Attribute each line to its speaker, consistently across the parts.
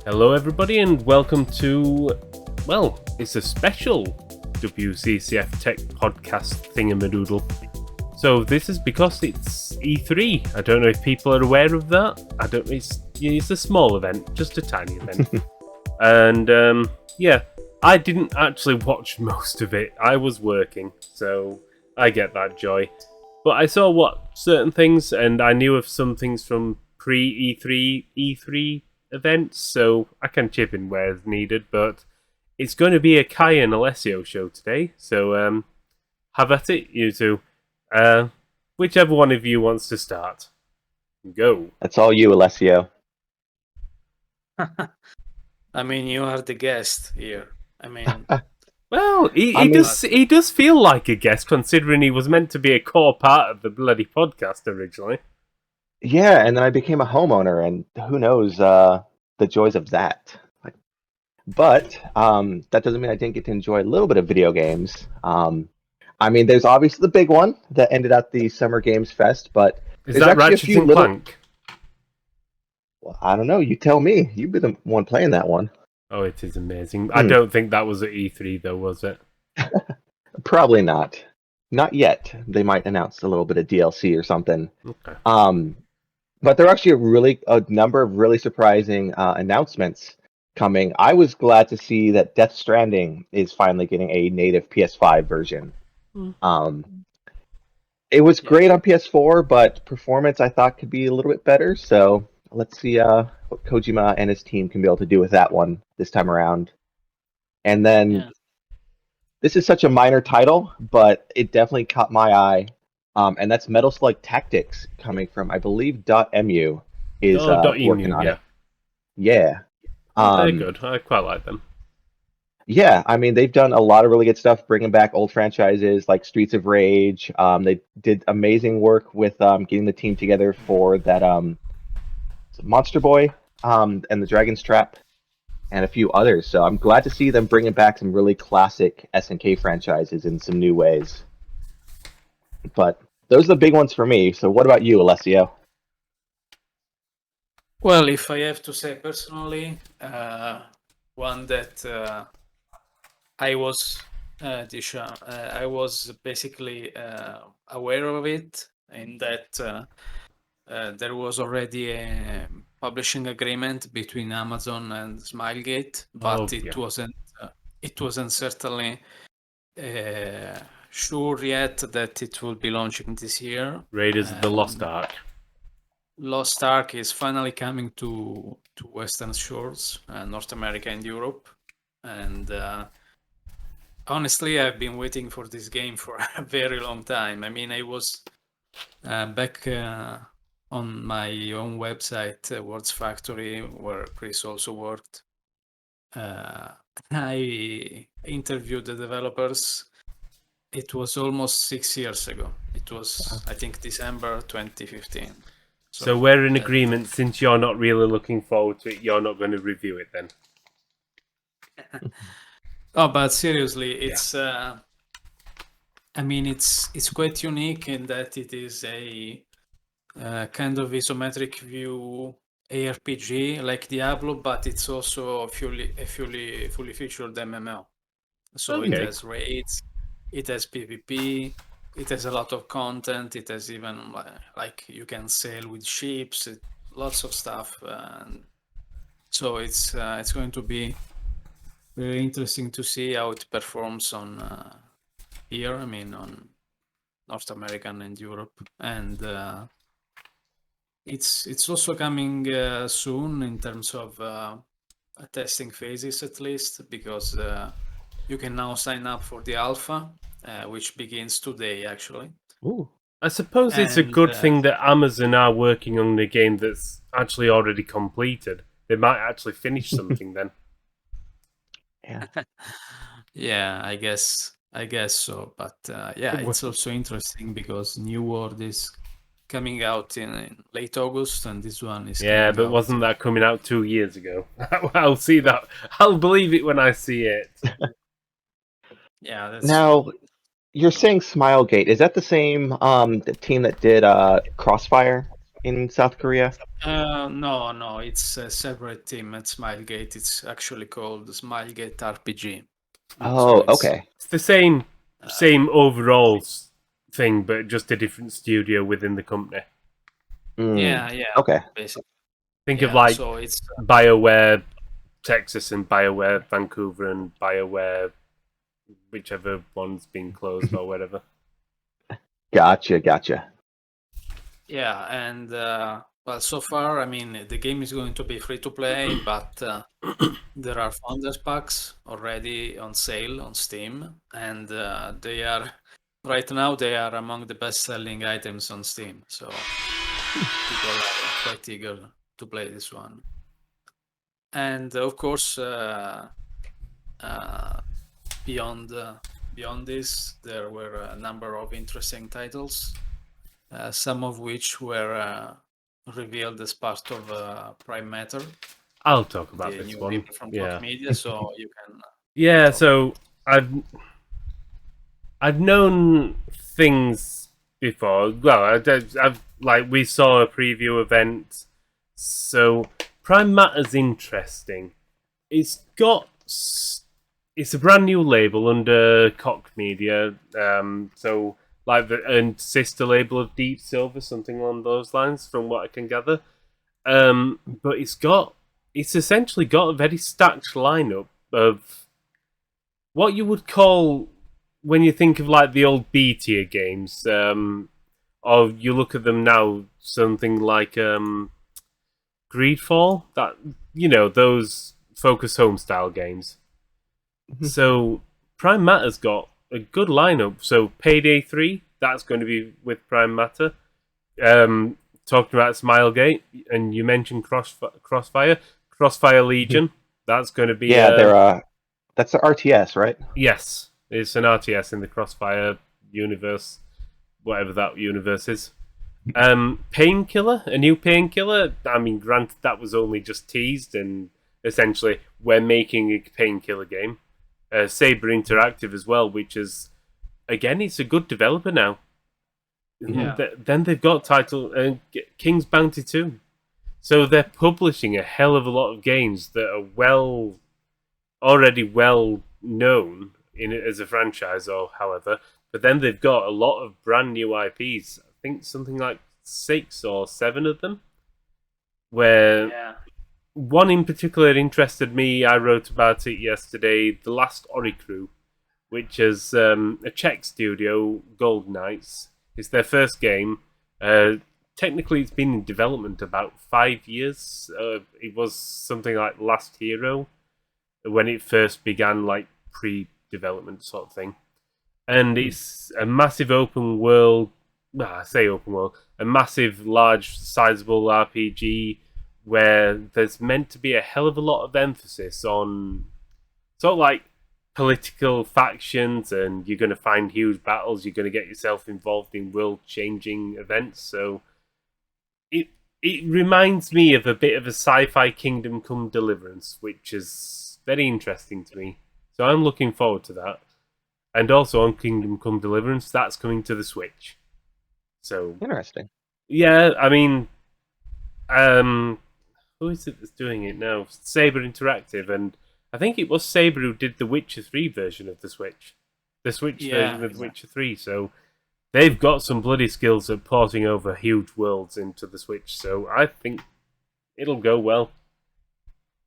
Speaker 1: Hello, everybody, and welcome to, well, it's a special WCCF Tech podcast thingamadoodle. So this is because it's E3. I don't know if people are aware of that. It's a small event, just a tiny event. And yeah, I didn't actually watch most of it. I was working, so I get that joy. But I saw certain things, and I knew of some things from pre-E3 events, so I can chip in where needed. But it's going to be a Kai and Alessio show today, so have at it, you two. Whichever one of you wants to start, go.
Speaker 2: That's all you, Alessio.
Speaker 3: I mean, you are the guest here. I mean,
Speaker 1: Well, he does feel like a guest, considering he was meant to be a core part of the bloody podcast originally.
Speaker 2: Yeah, and then I became a homeowner, and who knows the joys of that. But that doesn't mean I didn't get to enjoy a little bit of video games. I mean, there's obviously the big one that ended at the Summer Games Fest, but
Speaker 1: Is that Ratchet and Clank?
Speaker 2: Well, I don't know. You tell me. You've been the one playing that one.
Speaker 1: Oh, it is amazing. I don't think that was at E3, though, was it?
Speaker 2: Probably not. Not yet. They might announce a little bit of DLC or something.
Speaker 1: Okay.
Speaker 2: But there are actually a number of really surprising announcements coming. I was glad to see that Death Stranding is finally getting a native PS5 version. It was great on PS4, but performance I thought could be a little bit better. So let's see what Kojima and his team can be able to do with that one this time around. And then this is such a minor title, but it definitely caught my eye. And that's Metal Slug Tactics coming from, I believe, .mu is working on it. Yeah.
Speaker 1: They're good. I quite like them.
Speaker 2: Yeah, I mean, they've done a lot of really good stuff, bringing back old franchises like Streets of Rage. They did amazing work with getting the team together for that Monster Boy and the Dragon's Trap and a few others. So I'm glad to see them bringing back some really classic SNK franchises in some new ways. But those are the big ones for me. So what about you, Alessio?
Speaker 3: Well, if I have to say personally, one that I was basically aware of it, in that there was already a publishing agreement between Amazon and Smilegate, but it wasn't certainly sure yet that it will be launching this year.
Speaker 1: Raiders of the Lost Ark.
Speaker 3: Lost Ark is finally coming to Western shores, North America and Europe. And honestly, I've been waiting for this game for a very long time. I mean, I was back on my own website, Words Factory, where Chris also worked. I interviewed the developers. It was almost 6 years ago. It was, I think, December 2015.
Speaker 1: So we're in agreement. Since you're not really looking forward to it, you're not going to review it then.
Speaker 3: Oh, but seriously, it's. I mean, it's quite unique in that it is a kind of isometric view ARPG like Diablo, but it's also a fully featured MMO. So it has raids, it has PvP. It has a lot of content. It has even like you can sail with ships. Lots of stuff. So it's going to be very interesting to see how it performs on here. I mean, on North America and Europe, and it's also coming soon in terms of testing phases, at least, because you can now sign up for the alpha. Which begins today, actually.
Speaker 1: Ooh. I suppose it's a good thing that Amazon are working on a game that's actually already completed. They might actually finish something then.
Speaker 2: Yeah.
Speaker 3: Yeah, I guess so. But it's also interesting because New World is coming out in late August, and this one is
Speaker 1: but wasn't that coming out 2 years ago? I'll see that. I'll believe it when I see it.
Speaker 3: Yeah. That's
Speaker 2: now, you're saying Smilegate. Is that the same the team that did Crossfire? in South Korea?
Speaker 3: No, it's a separate team at Smilegate. It's actually called Smilegate RPG. So
Speaker 2: Oh, okay.
Speaker 1: It's the same overall thing, but just a different studio within the company.
Speaker 3: yeah,
Speaker 2: Okay.
Speaker 3: basically.
Speaker 1: Think of
Speaker 3: Yeah,
Speaker 1: like
Speaker 3: so it's
Speaker 1: BioWare Texas and BioWare Vancouver and BioWare whichever one's been closed or whatever.
Speaker 2: Gotcha.
Speaker 3: yeah, and well, so far, I mean, the game is going to be free to play, but there are founders packs already on sale on Steam, and they are right now they are among the best-selling items on Steam. So people are quite eager to play this one. And of course, beyond this, there were a number of interesting titles, some of which were revealed as part of Prime Matter,
Speaker 1: I'll talk about
Speaker 3: the
Speaker 1: this
Speaker 3: new
Speaker 1: one.
Speaker 3: people from
Speaker 1: Yeah.
Speaker 3: Koch Media. So you can.
Speaker 1: Yeah,
Speaker 3: talk
Speaker 1: so I've known things before. Well, I've like we saw a preview event. So Prime Matter's interesting. It's a brand new label under Koch Media. So like and sister label of Deep Silver, something along those lines, from what I can gather. But it's essentially got a very stacked lineup of what you would call when you think of like the old B tier games. Or you look at them now, something like Greedfall, that those focus home style games. So Prime Matter's got a good lineup. So Payday 3, that's going to be with Prime Matter. Talking about Smilegate, and you mentioned Crossfire Legion. That's going to be
Speaker 2: they're that's the RTS, right?
Speaker 1: yes, it's an RTS in the Crossfire universe, whatever that universe is. Painkiller, a new Painkiller. I mean, granted, that was only just teased, and essentially, we're making a Painkiller game. Saber Interactive as well, which is, again, it's a good developer now.
Speaker 3: Yeah.
Speaker 1: Then they've got title King's Bounty 2. So they're publishing a hell of a lot of games that are already well known in it as a franchise or however. But then they've got a lot of brand new IPs. I think something like 6 or 7 of them. Where one in particular interested me. I wrote about it yesterday. The Last Oricru, which is a Czech studio, Gold Knights. It's their first game. Technically, it's been in development about 5 years. It was something like Last Hero when it first began, like pre-development sort of thing. And it's a massive open world. Well, I say open world. A massive, large, sizable RPG where there's meant to be a hell of a lot of emphasis on sort of like political factions, and you're going to find huge battles. You're going to get yourself involved in world-changing events. So it reminds me of a bit of a sci-fi Kingdom Come Deliverance, which is very interesting to me. So I'm looking forward to that. And also on Kingdom Come Deliverance, that's coming to the Switch. So
Speaker 2: Interesting.
Speaker 1: yeah, I mean, who is it that's doing it now? Saber Interactive, and I think it was Saber who did the Witcher 3 version of the Switch. The Switch version of the Witcher 3, so they've got some bloody skills at porting over huge worlds into the Switch, so I think it'll go well.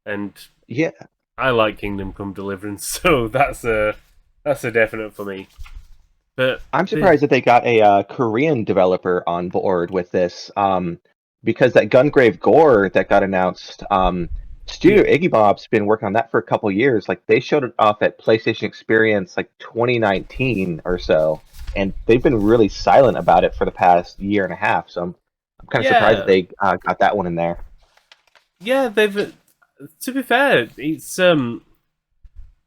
Speaker 1: And
Speaker 2: yeah,
Speaker 1: I like Kingdom Come Deliverance, so that's a definite for me. But
Speaker 2: I'm surprised that they got a Korean developer on board with this, because that Gungrave Gore that got announced, Studio Iggy Bob's been working on that for a couple years. Like, they showed it off at PlayStation Experience like 2019 or so, and they've been really silent about it for the past year and a half. So I'm kind of surprised that they got that one in there.
Speaker 1: Yeah, they've. To be fair, it's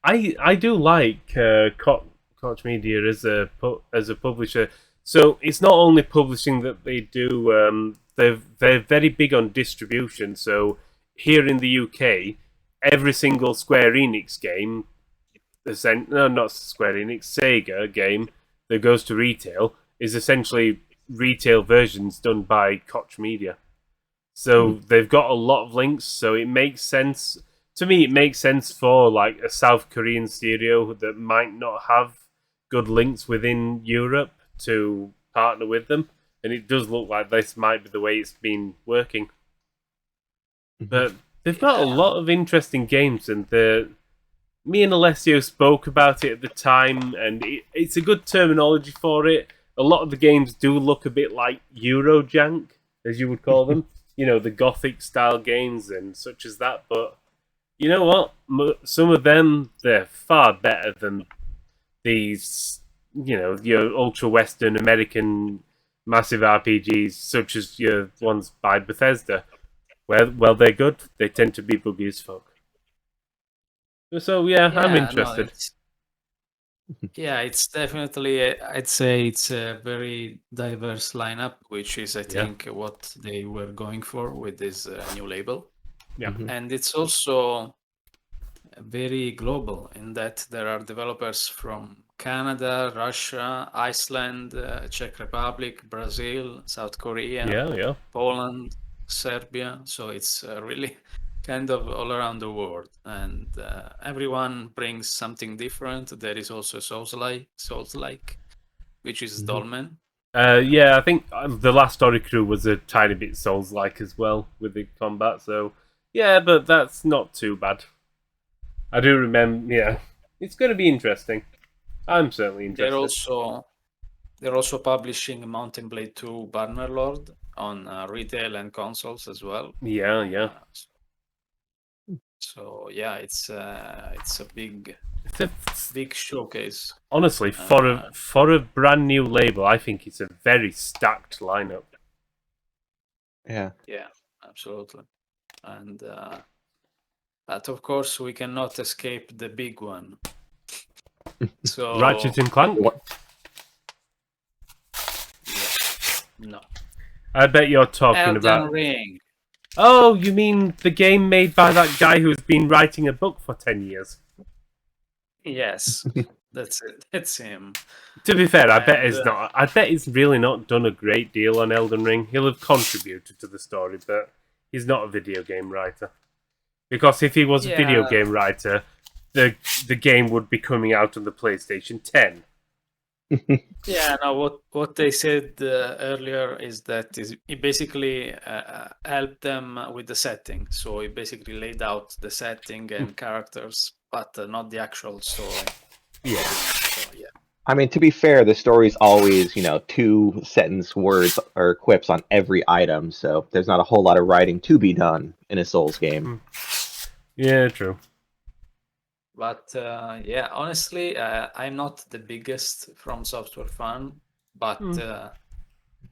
Speaker 1: I do like Koch Media as a publisher. So it's not only publishing that they do. They're very big on distribution. So here in the UK, every single Square Enix game, no, not Square Enix, Sega game that goes to retail is essentially retail versions done by Koch Media. So they've got a lot of links, so it makes sense. To me, it makes sense for like a South Korean studio that might not have good links within Europe to partner with them. And it does look like this might be the way it's been working. But they've got a lot of interesting games, and me and Alessio spoke about it at the time, and it's a good terminology for it. A lot of the games do look a bit like Eurojank, as you would call them. The Gothic style games and such as that. But you know what? Some of them, they're far better than these, your ultra Western American massive RPGs, such as your ones by Bethesda. Well, they're good. They tend to be buggy as fuck. So I'm interested.
Speaker 3: It's definitely. I'd say it's a very diverse lineup, which is, I think, what they were going for with this new label.
Speaker 1: Yeah,
Speaker 3: and it's also very global in that there are developers from Canada, Russia, Iceland, Czech Republic, Brazil, South Korea, Poland, Serbia. So it's really kind of all around the world, and everyone brings something different. There is also Souls-like, which is Dolmen.
Speaker 1: I think the last Story Crew was a tiny bit Souls-like as well with the combat. So but that's not too bad. I do remember. It's going to be interesting. I'm certainly interested.
Speaker 3: They're also publishing Mountain Blade 2 Bannerlord on retail and consoles as well. So it's a big showcase.
Speaker 1: Honestly, for a brand new label, I think it's a very stacked lineup.
Speaker 2: Yeah,
Speaker 3: absolutely. And but of course, we cannot escape the big one. So
Speaker 1: Ratchet and Clank.
Speaker 3: No.
Speaker 1: I bet you're talking
Speaker 3: Elden
Speaker 1: about
Speaker 3: Ring.
Speaker 1: Oh, you mean the game made by that guy who's been writing a book for 10 years?
Speaker 3: Yes, that's it. It's him.
Speaker 1: To be fair, I bet he's really not done a great deal on Elden Ring. He'll have contributed to the story, but he's not a video game writer. Because if he was a video game writer, the game would be coming out on the PlayStation 10.
Speaker 3: What they said earlier is that he basically helped them with the setting. So he basically laid out the setting and characters, but not the actual story.
Speaker 2: I mean, to be fair, the story's always, 2-sentence words or quips on every item, so there's not a whole lot of writing to be done in a Souls game.
Speaker 1: Yeah, true.
Speaker 3: But honestly, I'm not the biggest From Software fan, but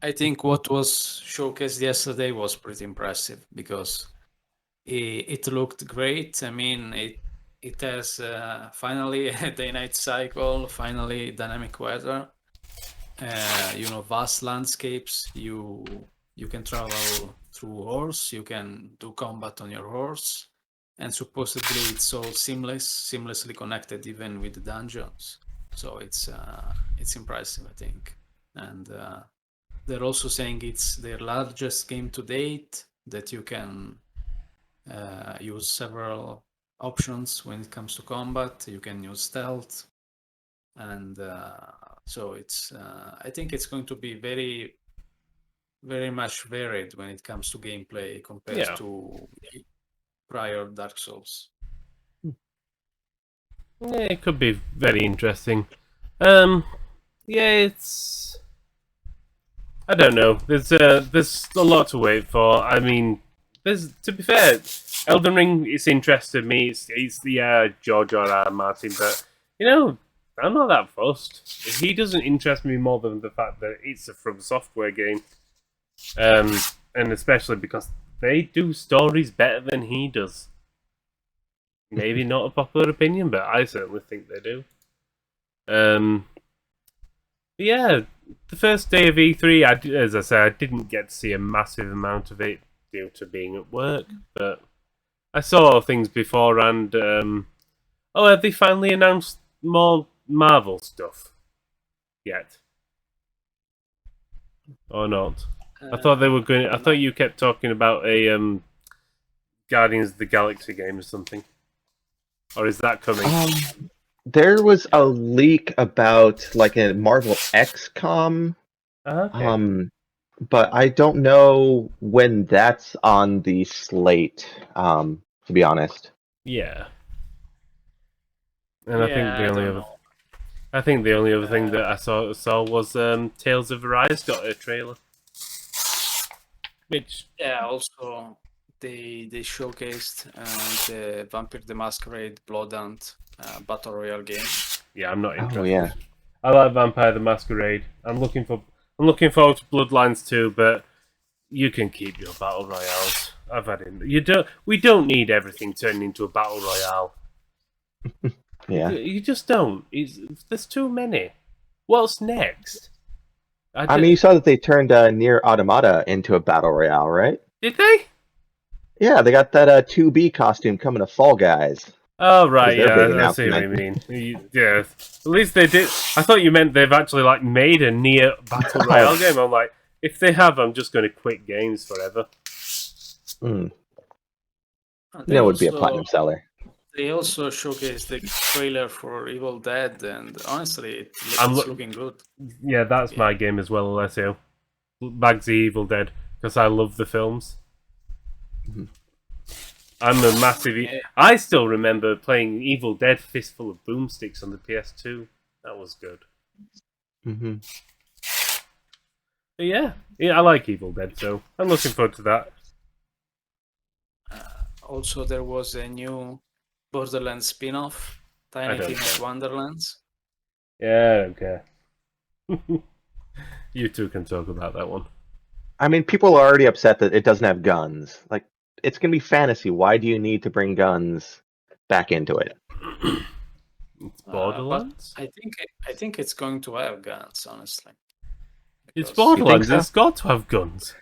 Speaker 3: I think what was showcased yesterday was pretty impressive because it looked great. I mean, it has finally a day-night cycle, finally dynamic weather, vast landscapes. You can travel through horse, you can do combat on your horse. And supposedly it's all seamlessly connected even with the dungeons. So it's impressive, I think. And they're also saying it's their largest game to date, that you can use several options when it comes to combat. You can use stealth. And so it's I think it's going to be very, very much varied when it comes to gameplay compared to prior Dark Souls.
Speaker 1: It could be very interesting. It's I don't know. There's a lot to wait for. I mean, to be fair, Elden Ring is interested me. It's the George R.R. Martin, but I'm not that fussed. He doesn't interest me more than the fact that it's a From Software game, and especially because they do stories better than he does. Maybe not a popular opinion, but I certainly think they do. The first day of E3, as I said, I didn't get to see a massive amount of it due to being at work, but I saw things beforehand. Have they finally announced more Marvel stuff yet? or not? I thought they were going. I
Speaker 3: no.
Speaker 1: thought you kept talking about a Guardians of the Galaxy game or something. Or is that coming?
Speaker 2: There was a leak about like a Marvel XCOM,
Speaker 1: Okay.
Speaker 2: but I don't know when that's on the slate. To be honest.
Speaker 1: Yeah. And
Speaker 3: Yeah, I don't know.
Speaker 1: I think the only other thing that I saw was Tales of Arise got a trailer. Which
Speaker 3: Yeah, also they showcased the Vampire the Masquerade Blood Hunt Battle Royale game.
Speaker 1: yeah, I'm not interested.
Speaker 2: Oh yeah.
Speaker 1: I like Vampire the Masquerade. I'm looking forward to Bloodlines 2, but you can keep your battle royales. I've had it. We don't need everything turning into a battle royale.
Speaker 2: Yeah.
Speaker 1: You just don't. There's too many. What's next?
Speaker 2: I mean, you saw that they turned Near Automata into a battle royale, right?
Speaker 1: Did they?
Speaker 2: Yeah, they got that 2B costume coming to Fall Guys.
Speaker 1: Oh right,
Speaker 2: their
Speaker 1: yeah,
Speaker 2: big
Speaker 1: I see what you
Speaker 2: announcement.
Speaker 1: mean. Yeah, at least they did. I thought you meant they've actually like made a near battle royale game. I'm like, if they have, I'm just going to quit games forever.
Speaker 2: That would be a platinum seller.
Speaker 3: They also showcased the trailer for Evil Dead, and honestly, it's looking good.
Speaker 1: Yeah, that's my game as well, Alessio. Bagsy Evil Dead, because I love the films.
Speaker 2: Mm-hmm.
Speaker 1: I'm a massive. I still remember playing Evil Dead Fistful of Boomsticks on the PS2. That was good.
Speaker 2: Mm-hmm.
Speaker 1: But yeah, I like Evil Dead, so I'm looking forward to that.
Speaker 3: Also, there was a new Borderlands spin-off, Tiny Tina's Wonderlands.
Speaker 1: Yeah, okay. You two can talk about that one.
Speaker 2: I mean, people are already upset that it doesn't have guns. Like, it's gonna be fantasy. Why do you need to bring guns back into it?
Speaker 1: It's Borderlands.
Speaker 3: I think it's going to have guns, honestly.
Speaker 1: It's Borderlands. It's got to have guns.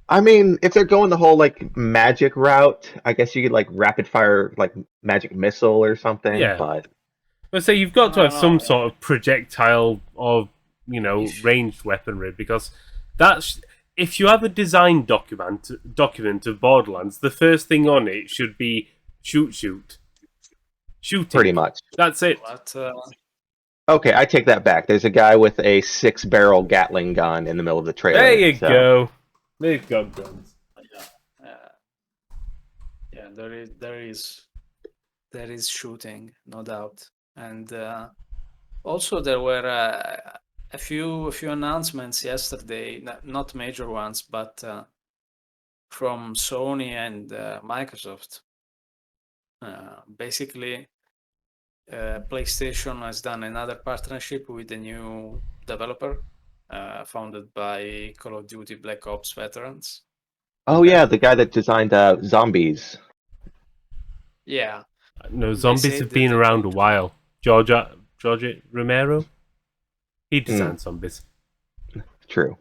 Speaker 2: I mean, if they're going the whole like magic route, I guess you could like rapid fire like magic missile or something.
Speaker 1: Yeah.
Speaker 2: But
Speaker 1: let's say you've got to have some sort of projectile or ranged weaponry, because that's if you have a design document of Borderlands, the first thing on it should be shooting.
Speaker 2: Pretty much.
Speaker 1: That's it.
Speaker 3: But,
Speaker 2: okay, I take that back. There's a guy with a 6-barrel Gatling gun in the middle of the trailer.
Speaker 1: There you go. They've got guns.
Speaker 3: Yeah, there is shooting, no doubt, and also there were a few announcements yesterday, not major ones, but from Sony and Microsoft. Basically, PlayStation has done another partnership with a new developer founded by Call of Duty Black Ops veterans.
Speaker 2: Oh yeah, the guy that designed Zombies.
Speaker 3: Yeah.
Speaker 1: No, Zombies have been around a while. George Romero? He designed Zombies.
Speaker 2: True.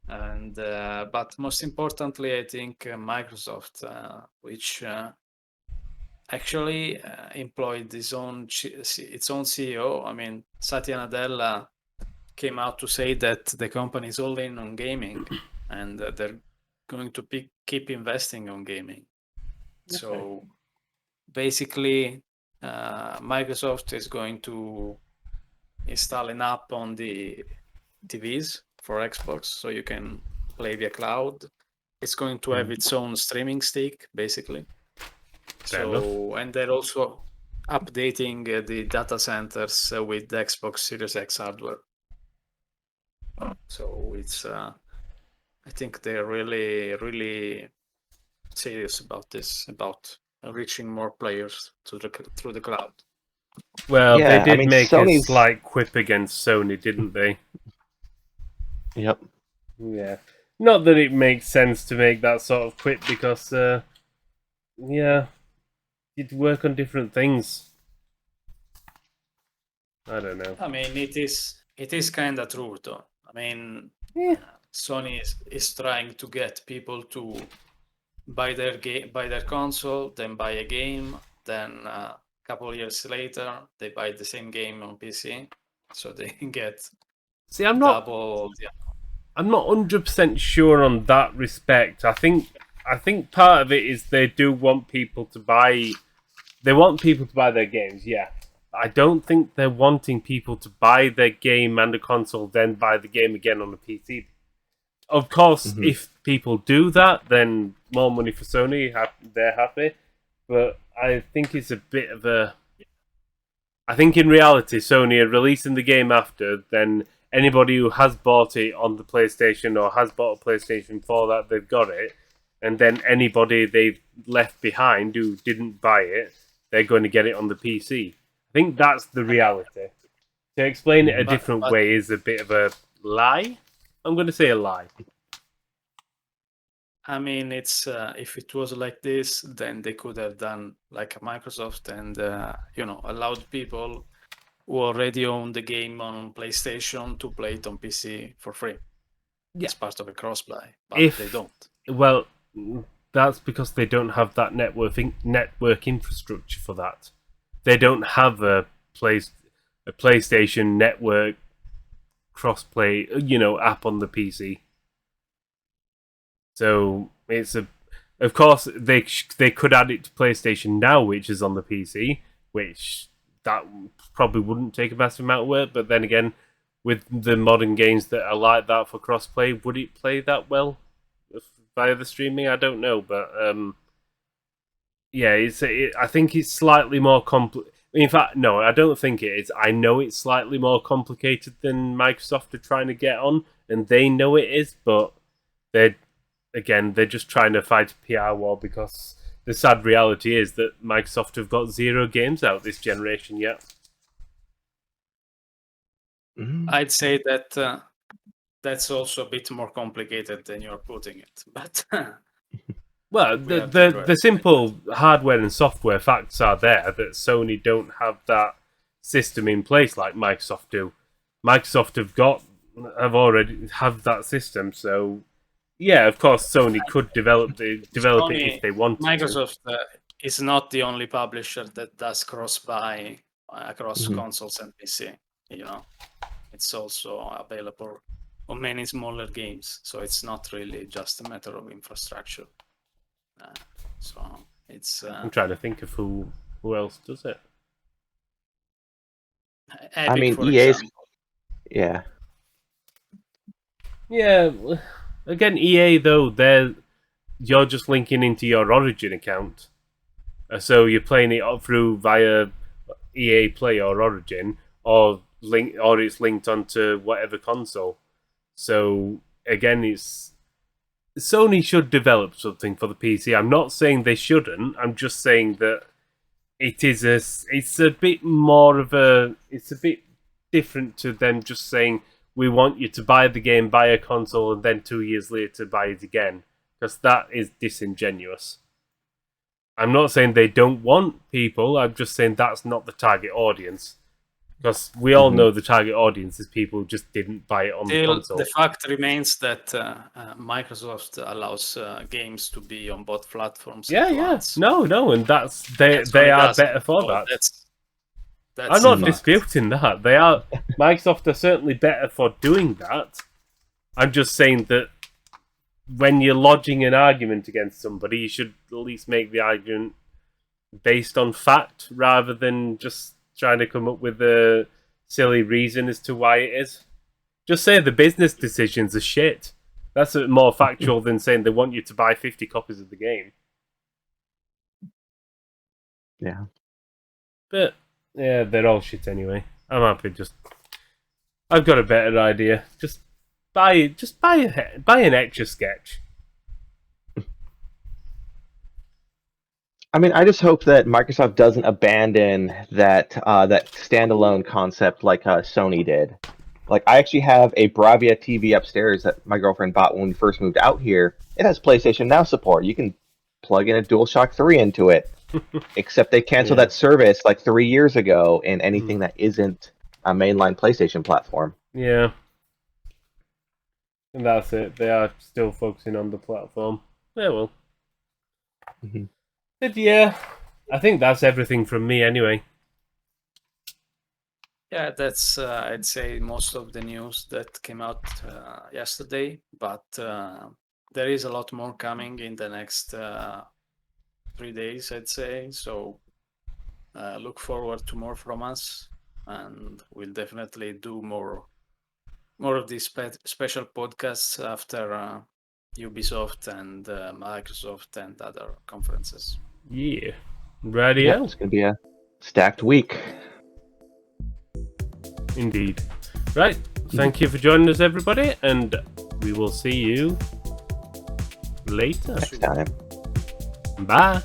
Speaker 3: And but most importantly, I think Microsoft, which actually employed its own CEO. I mean, Satya Nadella came out to say that the company is all in on gaming, and they're going to keep investing on gaming. Okay. So basically, Microsoft is going to install an app on the TVs for Xbox, so you can play via cloud. It's going to have its own streaming stick, basically. And they're also updating the data centers with the Xbox Series X hardware. So it's, I think they're really, really serious about this, about reaching more players through the cloud.
Speaker 1: Well, yeah, they did make Sony's... a slight quip against Sony, didn't they?
Speaker 2: Yep.
Speaker 1: Yeah. Not that it makes sense to make that sort of quip, because, you'd work on different things. I don't know.
Speaker 3: I mean, it is kind of true, though. I mean, Sony is trying to get people to buy their console, then buy a game, then a couple of years later they buy the same game on PC, so they get double.
Speaker 1: I'm not 100% sure on that respect. I think part of it is they do want people to buy. They want people to buy their games, yeah. I don't think they're wanting people to buy their game and a console, then buy the game again on a PC. Of course, if people do that, then more money for Sony. They're happy. But I think it's a bit of a... I think in reality, Sony are releasing the game after, then anybody who has bought it on the PlayStation or has bought a PlayStation for that, they've got it. And then anybody they've left behind who didn't buy it, they're going to get it on the PC. I think that's the reality. To explain it a different way is a bit of a lie. I'm going to say a lie.
Speaker 3: I mean, it's if it was like this, then they could have done like a Microsoft and allowed people who already own the game on PlayStation to play it on PC for free. Yeah. It's part of a crossplay, but they don't.
Speaker 1: Well, that's because they don't have that network infrastructure for that. They don't have a PlayStation network crossplay, app on the PC. So it's of course they could add it to PlayStation Now, which is on the PC, which that probably wouldn't take a massive amount of work. But then again, with the modern games that are like that for crossplay, would it play that well via the streaming? I don't know, but yeah, I think it's slightly more complicated. In fact, no, I don't think it is. I know it's slightly more complicated than Microsoft are trying to get on, and they know it is, but they're just trying to fight a PR war, because the sad reality is that Microsoft have got 0 games out this generation yet.
Speaker 3: I'd say that that's also a bit more complicated than you're putting it, but
Speaker 1: well, the simple hardware and software facts are there that Sony don't have that system in place like Microsoft do. Microsoft have already have that system, so yeah, of course Sony could develop it if they wanted
Speaker 3: Microsoft is not the only publisher that does cross-buy across consoles and PC. It's also available on many smaller games, so it's not really just a matter of infrastructure. So it's.
Speaker 1: I'm trying to think of who else does it.
Speaker 3: Epic,
Speaker 2: I mean,
Speaker 3: EA's.
Speaker 2: Yeah.
Speaker 1: Yeah. Again, EA though, you're just linking into your Origin account, so you're playing it through via EA Play or Origin, or it's linked onto whatever console. So again, Sony should develop something for the PC. I'm not saying they shouldn't. I'm just saying that it's a bit different to them just saying, we want you to buy the game, buy a console, and then 2 years later buy it again. Because that is disingenuous. I'm not saying they don't want people, I'm just saying that's not the target audience. Because we all know the target audience is people who just didn't buy it on the console.
Speaker 3: The fact remains that Microsoft allows games to be on both platforms.
Speaker 1: Yeah. No, and they are better for that. I'm not disputing that. Microsoft are certainly better for doing that. I'm just saying that when you're lodging an argument against somebody, you should at least make the argument based on fact rather than just trying to come up with a silly reason as to why it is. Just say the business decisions are shit. That's more factual than saying they want you to buy 50 copies of the game.
Speaker 2: Yeah.
Speaker 1: But yeah, they're all shit anyway. I'm happy. I've got a better idea. Just buy an extra sketch.
Speaker 2: I mean, I just hope that Microsoft doesn't abandon that standalone concept like Sony did. Like, I actually have a Bravia TV upstairs that my girlfriend bought when we first moved out here. It has PlayStation Now support. You can plug in a DualShock 3 into it. Except they canceled that service like 3 years ago in anything that isn't a mainline PlayStation platform.
Speaker 1: Yeah. And that's it. They are still focusing on the platform. Yeah, well. But yeah, I think that's everything from me anyway.
Speaker 3: Yeah, that's I'd say most of the news that came out yesterday, but there is a lot more coming in the next 3 days, I'd say. So look forward to more from us, and we'll definitely do more of these special podcasts after Ubisoft and Microsoft and other conferences.
Speaker 1: Yeah.
Speaker 2: Yeah,
Speaker 1: Radio?
Speaker 2: it's gonna be a stacked week.
Speaker 1: Indeed. Right. Thank you for joining us, everybody, and we will see you later.
Speaker 2: Next time.
Speaker 1: Bye.